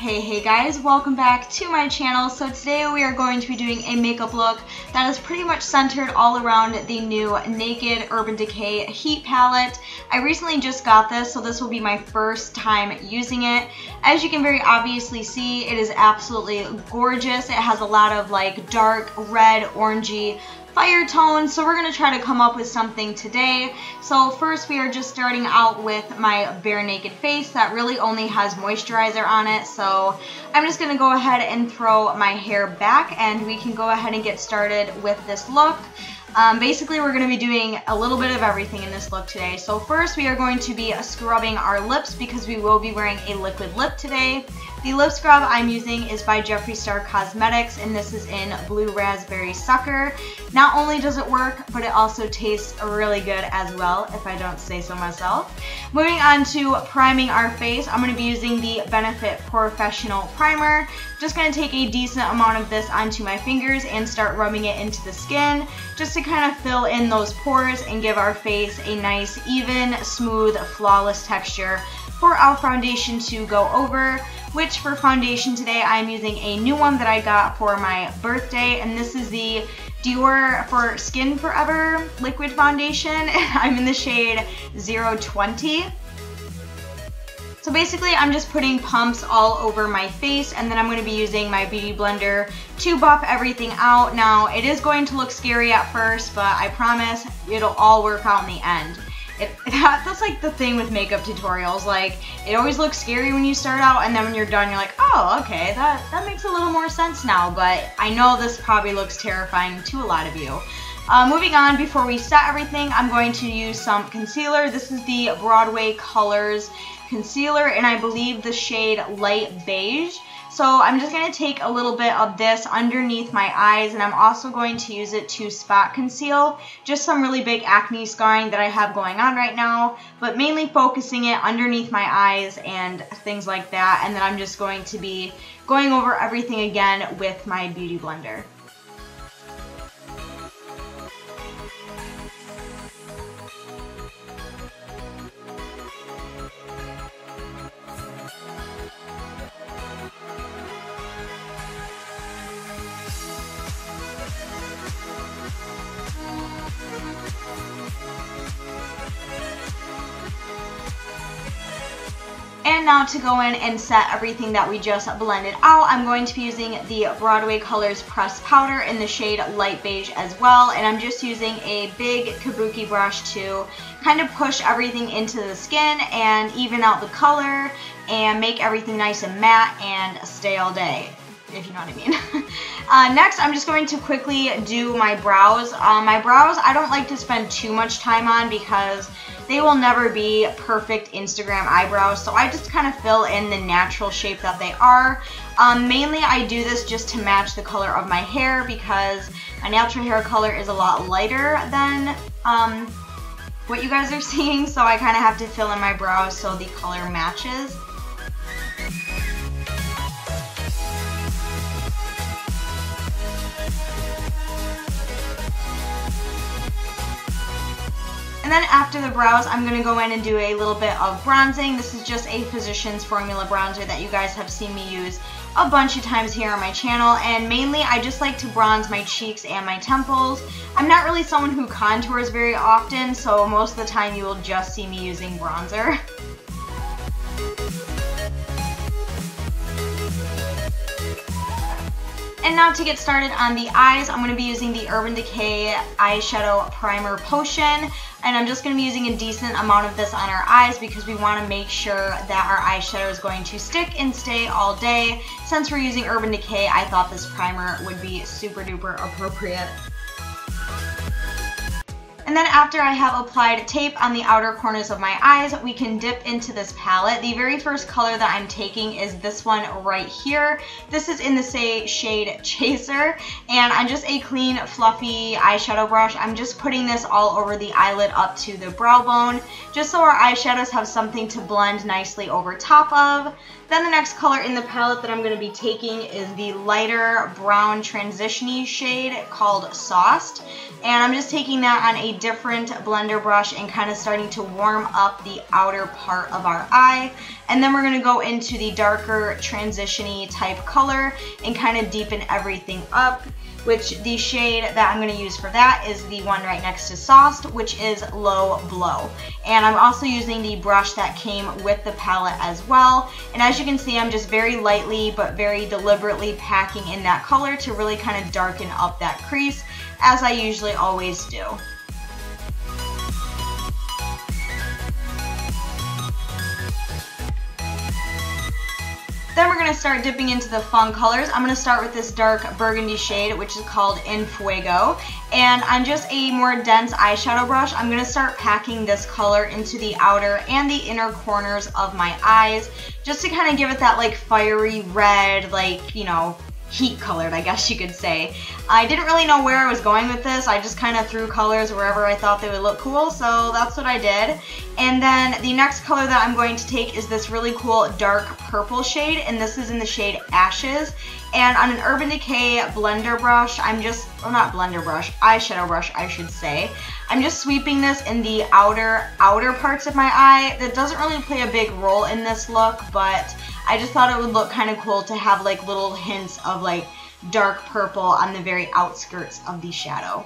Hey guys, welcome back to my channel. So today we are going to be doing a makeup look that is pretty much centered all around the new Naked Urban Decay Heat Palette. I recently just got this, so this will be my first time using it. As you can very obviously see, it is absolutely gorgeous. It has a lot of like dark red, orangey fire tones, so we're going to try to come up with something today. So first we are just starting out with my bare naked face that really only has moisturizer on it, so I'm just going to go ahead and throw my hair back and we can go ahead and get started with this look. Basically we're going to be doing a little bit of everything in this look today. So first we are going to be scrubbing our lips because we will be wearing a liquid lip today. The lip scrub I'm using is by Jeffree Star Cosmetics and this is in Blue Raspberry Sucker. Not only does it work, but it also tastes really good as well, if I don't say so myself. Moving on to priming our face, I'm going to be using the Benefit Professional Primer. Just going to take a decent amount of this onto my fingers and start rubbing it into the skin just to kind of fill in those pores and give our face a nice, even, smooth, flawless texture for our foundation to go over. Which for foundation today, I'm using a new one that I got for my birthday, and this is the Dior for Skin Forever Liquid Foundation, and I'm in the shade 020. So basically, I'm just putting pumps all over my face, and then I'm going to be using my beauty blender to buff everything out. Now, it is going to look scary at first, but I promise it'll all work out in the end. That's like the thing with makeup tutorials, like it always looks scary when you start out and then when you're done you're like, oh okay, that makes a little more sense now, but I know this probably looks terrifying to a lot of you. Moving on, before we set everything, I'm going to use some concealer. This is the Broadway Colors concealer and I believe the shade Light Beige. So I'm just going to take a little bit of this underneath my eyes and I'm also going to use it to spot conceal just some really big acne scarring that I have going on right now, but mainly focusing it underneath my eyes and things like that, and then I'm just going to be going over everything again with my beauty blender. And now to go in and set everything that we just blended out, I'm going to be using the Broadway Colors Pressed Powder in the shade Light Beige as well. And I'm just using a big kabuki brush to kind of push everything into the skin and even out the color and make everything nice and matte and stay all day, if you know what I mean. Next, I'm just going to quickly do my brows. My brows, I don't like to spend too much time on because they will never be perfect Instagram eyebrows, so I just kind of fill in the natural shape that they are. Mainly, I do this just to match the color of my hair because my natural hair color is a lot lighter than what you guys are seeing, so I kind of have to fill in my brows so the color matches. And then after the brows, I'm going to go in and do a little bit of bronzing. This is just a Physicians Formula bronzer that you guys have seen me use a bunch of times here on my channel. And mainly, I just like to bronze my cheeks and my temples. I'm not really someone who contours very often, so most of the time you will just see me using bronzer. And now to get started on the eyes, I'm going to be using the Urban Decay Eyeshadow Primer Potion. And I'm just going to be using a decent amount of this on our eyes because we want to make sure that our eyeshadow is going to stick and stay all day. Since we're using Urban Decay, I thought this primer would be super duper appropriate. And then after I have applied tape on the outer corners of my eyes, we can dip into this palette. The very first color that I'm taking is this one right here. This is in the shade Chaser, and on just a clean, fluffy eyeshadow brush, I'm just putting this all over the eyelid up to the brow bone, just so our eyeshadows have something to blend nicely over top of. Then the next color in the palette that I'm going to be taking is the lighter brown transition-y shade called Sauced. And I'm just taking that on a a different blender brush and kind of starting to warm up the outer part of our eye. And then we're going to go into the darker transition-y type color and kind of deepen everything up, which the shade that I'm going to use for that is the one right next to Sauced, which is Low Blow. And I'm also using the brush that came with the palette as well. And as you can see, I'm just very lightly but very deliberately packing in that color to really kind of darken up that crease, as I usually always do. Then we're going to start dipping into the fun colors. I'm going to start with this dark burgundy shade, which is called In Fuego. And on just a more dense eyeshadow brush, I'm going to start packing this color into the outer and the inner corners of my eyes, just to kind of give it that like fiery red, like, you know, heat colored, I guess you could say. I didn't really know where I was going with this. I just kind of threw colors wherever I thought they would look cool, so that's what I did. And then the next color that I'm going to take is this really cool dark purple shade, and this is in the shade Ashes. And on an Urban Decay blender brush, I'm just, well, not blender brush, eyeshadow brush, I should say. I'm just sweeping this in the outer parts of my eye. That doesn't really play a big role in this look, but I just thought it would look kind of cool to have like little hints of like dark purple on the very outskirts of the shadow.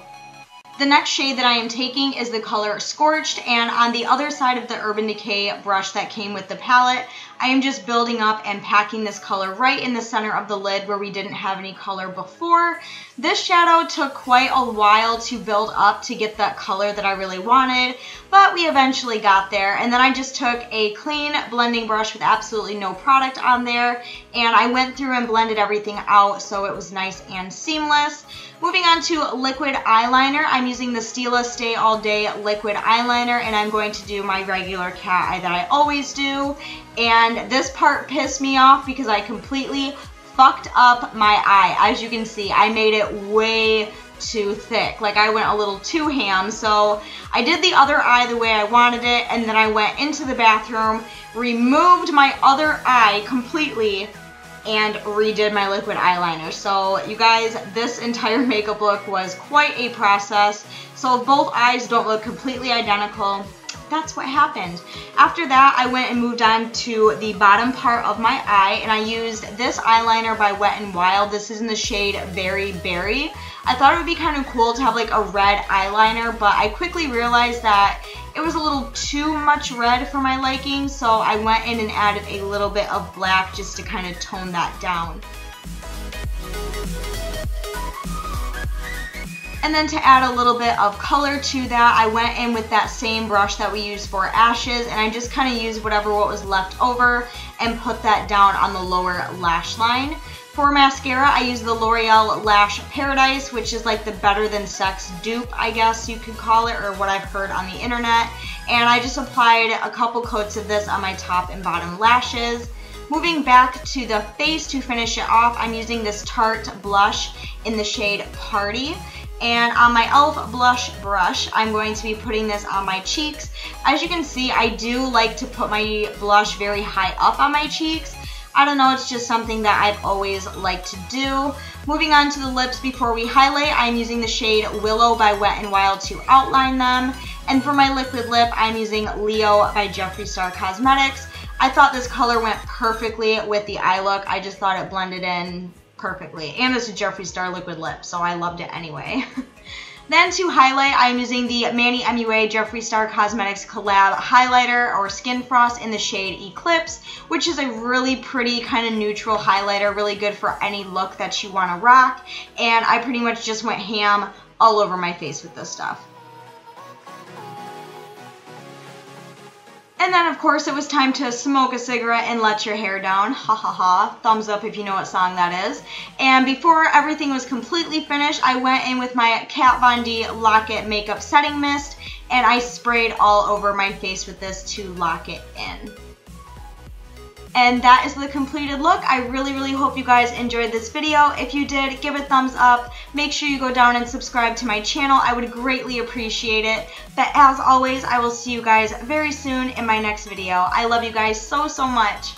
The next shade that I am taking is the color Scorched, and on the other side of the Urban Decay brush that came with the palette, I am just building up and packing this color right in the center of the lid where we didn't have any color before. This shadow took quite a while to build up to get that color that I really wanted, but we eventually got there. And then I just took a clean blending brush with absolutely no product on there, and I went through and blended everything out so it was nice and seamless. Moving on to liquid eyeliner, I'm using the Stila Stay All Day liquid eyeliner, and I'm going to do my regular cat eye that I always do. And this part pissed me off because I completely fucked up my eye. As you can see, I made it way too thick. Like, I went a little too ham. So I did the other eye the way I wanted it, and then I went into the bathroom, removed my other eye completely, and redid my liquid eyeliner. So you guys, this entire makeup look was quite a process. So if both eyes don't look completely identical, that's what happened. After that, I went and moved on to the bottom part of my eye, and I used this eyeliner by Wet n Wild. This is in the shade Very Berry. I thought it would be kind of cool to have like a red eyeliner, but I quickly realized that it was a little too much red for my liking, so I went in and added a little bit of black just to kind of tone that down. And then to add a little bit of color to that, I went in with that same brush that we used for Ashes, and I just kind of used what was left over and put that down on the lower lash line. For mascara, I use the L'Oreal Lash Paradise, which is like the Better Than Sex dupe, I guess you could call it, or what I've heard on the internet. And I just applied a couple coats of this on my top and bottom lashes. Moving back to the face to finish it off, I'm using this Tarte blush in the shade Party. And on my e.l.f. blush brush, I'm going to be putting this on my cheeks. As you can see, I do like to put my blush very high up on my cheeks. I don't know, it's just something that I've always liked to do. Moving on to the lips before we highlight, I'm using the shade Willow by Wet n Wild to outline them. And for my liquid lip, I'm using Leo by Jeffree Star Cosmetics. I thought this color went perfectly with the eye look. I just thought it blended in perfectly. And it's a Jeffree Star liquid lip, so I loved it anyway. Then to highlight, I'm using the Manny MUA Jeffree Star Cosmetics Collab Highlighter or Skin Frost in the shade Eclipse, which is a really pretty kind of neutral highlighter, really good for any look that you want to rock. And I pretty much just went ham all over my face with this stuff. And then, of course, it was time to smoke a cigarette and let your hair down. Ha ha ha. Thumbs up if you know what song that is. And before everything was completely finished, I went in with my Kat Von D Lock It Makeup Setting Mist, and I sprayed all over my face with this to lock it in. And that is the completed look. I really hope you guys enjoyed this video. If you did, give it a thumbs up. Make sure you go down and subscribe to my channel. I would greatly appreciate it. But as always, I will see you guys very soon in my next video. I love you guys so much.